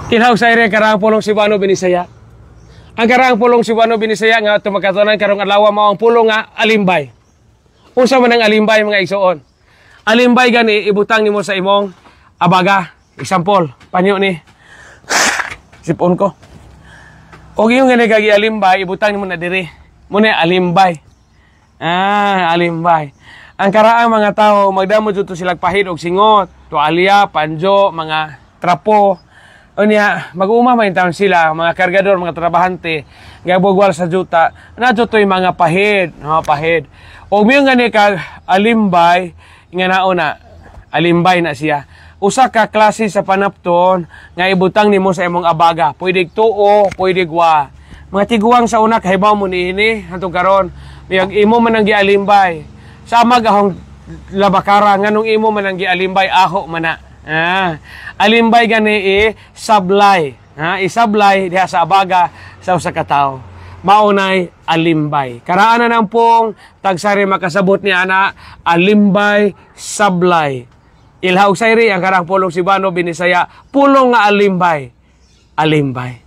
Kinhaw sa ire karang pulong Cebuano Binisaya. Ang karang pulong Cebuano Binisaya nga tumakatunan karong adlaw mao ang pulong nga alimbay. Unsa man ang alimbay mga igsoon? Alimbay gani ibutang nimo sa imong abaga. Example, panyo ni sipon ko. Og yung gani kagi alimbay ibutang nimo na diri. Muna alimbay. Alimbay. Ang karaang mga tao magdamo jud to sila pahid og singot, tualya, panjo, mga trapo. Unya, mag-uma man taon sila, mga kargador, mga trabahante, nga bugwal sa juta, na to'y mga pahid, pahid. O miyong gani ka alimbay, nga nauna, alimbay na siya. Usa ka klase sa panapton, nga ibutang nimo sa imong abaga. Pwede tuo, pwede wa. Mga tiguang sa una, kahibaw mo ni ini, hantong karon, yung imo man ang gialimbay. Sama gahong labakara, nga nung imo man ang gialimbay, aho man na. Alimbay gani sablay. Isablay diha sa abaga sa usa ka tawo. Maunay alimbay. Karaan na pong tagsari makasabot ni ana alimbay sablay. Ilhaw sayri ang karang pulong Cebuano Binisaya pulong nga alimbay. Alimbay.